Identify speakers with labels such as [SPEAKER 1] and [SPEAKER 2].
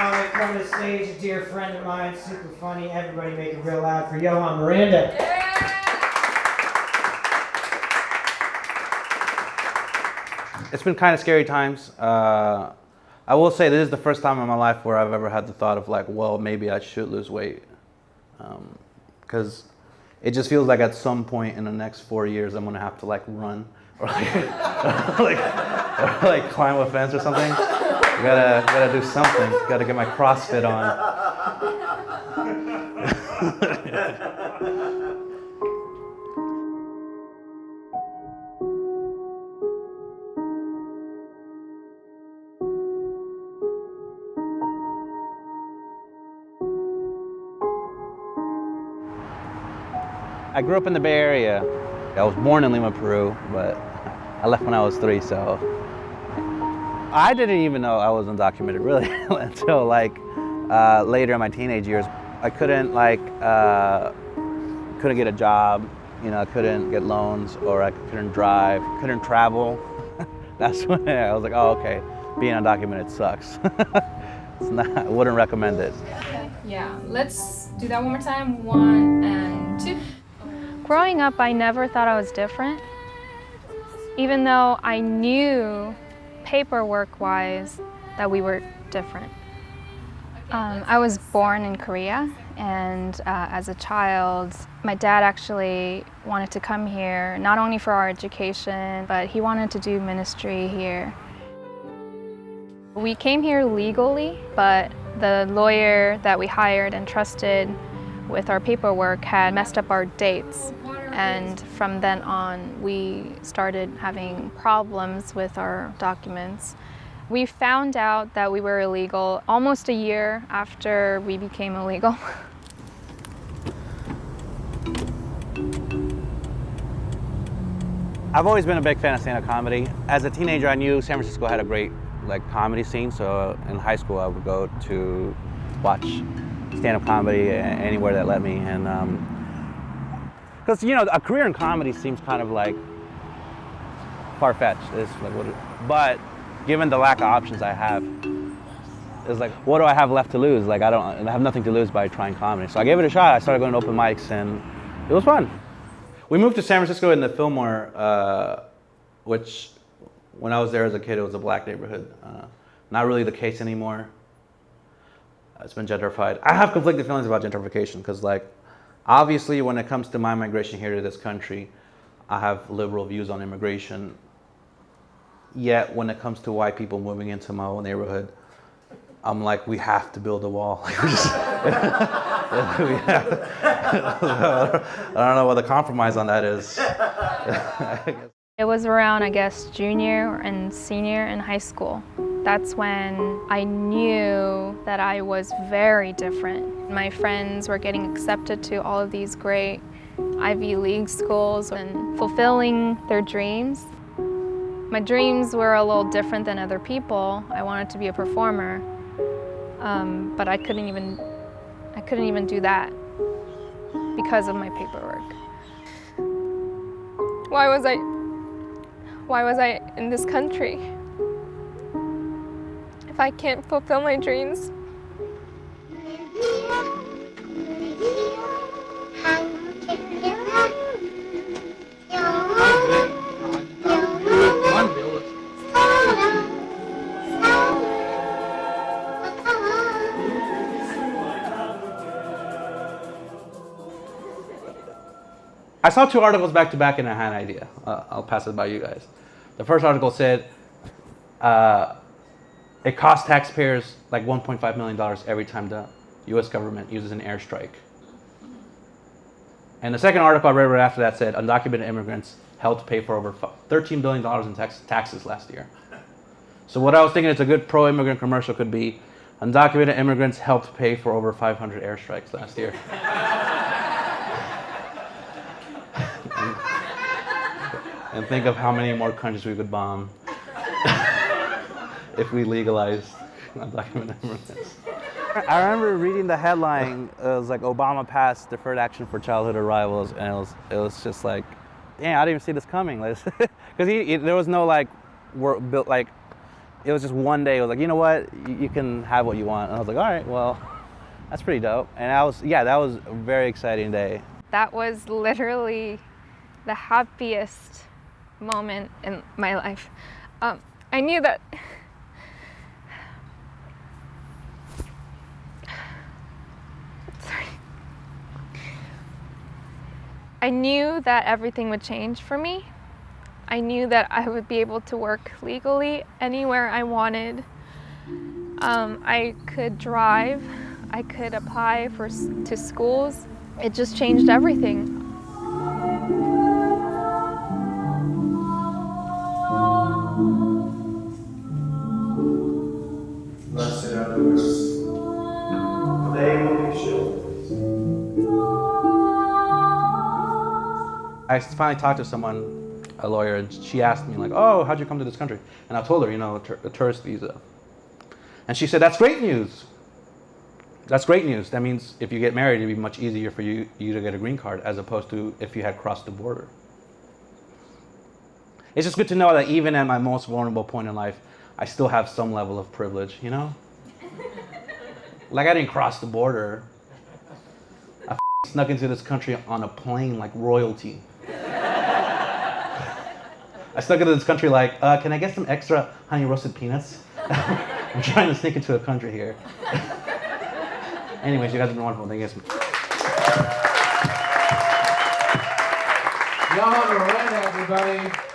[SPEAKER 1] comic coming to stage, a dear friend of mine, super funny. Everybody make it real loud for Johan Miranda.
[SPEAKER 2] It's been kind of scary times. I will say this is the first time in my life where I've ever had the thought of like, well, maybe I should lose weight. Because it just feels like at some point in the next 4 years, I'm gonna have to like run or like climb a fence or something. Gotta do something. Gotta get my CrossFit on. I grew up in the Bay Area. I was born in Lima, Peru, but I left when I was 3, so. I didn't even know I was undocumented really until like later in my teenage years. I couldn't couldn't get a job, you know, I couldn't get loans, or I couldn't drive, couldn't travel. That's when I was like, oh, okay, being undocumented sucks. It's not, I wouldn't recommend it.
[SPEAKER 3] Okay. Yeah, let's do that one more time. 1 and 2.
[SPEAKER 4] Growing up, I never thought I was different, even though I knew paperwork-wise that we were different. I was born in Korea, and as a child, my dad actually wanted to come here, not only for our education, but he wanted to do ministry here. We came here legally, but the lawyer that we hired and trusted with our paperwork had messed up our dates. And from then on, we started having problems with our documents. We found out that we were illegal almost a year after we became illegal.
[SPEAKER 2] I've always been a big fan of stand-up comedy. As a teenager, I knew San Francisco had a great comedy scene, so in high school I would go to watch stand-up comedy anywhere that let me, and because you know, a career in comedy seems kind of like far-fetched. It's like, but given the lack of options I have, it's like, what do I have left to lose? Like, I have nothing to lose by trying comedy. So I gave it a shot. I started going to open mics, and it was fun. We moved to San Francisco in the Fillmore, which when I was there as a kid, it was a black neighborhood. Not really the case anymore. It's been gentrified. I have conflicted feelings about gentrification because, like, obviously when it comes to my migration here to this country, I have liberal views on immigration. Yet when it comes to white people moving into my own neighborhood, I'm like, we have to build a wall. Like, I don't know what the compromise on that is.
[SPEAKER 4] It was around, I guess, junior and senior in high school. That's when I knew that I was very different. My friends were getting accepted to all of these great Ivy League schools and fulfilling their dreams. My dreams were a little different than other people. I wanted to be a performer, but I couldn't even do that because of my paperwork. Why was I in this country if I can't fulfill my dreams?
[SPEAKER 2] I saw 2 articles back to back and I had an idea. I'll pass it by you guys. The first article said it costs taxpayers like $1.5 million every time the US government uses an airstrike. And the second article I read right after that said undocumented immigrants helped pay for over $13 billion in taxes last year. So what I was thinking is a good pro-immigrant commercial could be undocumented immigrants helped pay for over 500 airstrikes last year. And think of how many more countries we could bomb if we legalized undocumented immigrants. I remember reading the headline. It was like Obama passed Deferred Action for childhood arrivals, and it was just like, damn, I didn't even see this coming. Because there was no like it was just one day. It was like, you know what, you can have what you want. And I was like, all right, well, that's pretty dope. And that was a very exciting day.
[SPEAKER 4] That was literally the happiest moment in my life. I knew that I knew that everything would change for me. I knew that I would be able to work legally anywhere I wanted. I could drive. I could apply to schools. It just changed everything.
[SPEAKER 1] Blessed are the merciful, they will be children.
[SPEAKER 2] I finally talked to someone, a lawyer, and she asked me like, oh, how'd you come to this country? And I told her, a tourist visa. And she said, that's great news. That's great news. That means if you get married, it'd be much easier for you to get a green card as opposed to if you had crossed the border. It's just good to know that even at my most vulnerable point in life, I still have some level of privilege, Like I didn't cross the border. I snuck into this country on a plane like royalty. I snuck into this country like, can I get some extra honey roasted peanuts? I'm trying to sneak into a country here. Anyways, you guys have been wonderful. Thank you guys.
[SPEAKER 1] Johan and Lauren, everybody.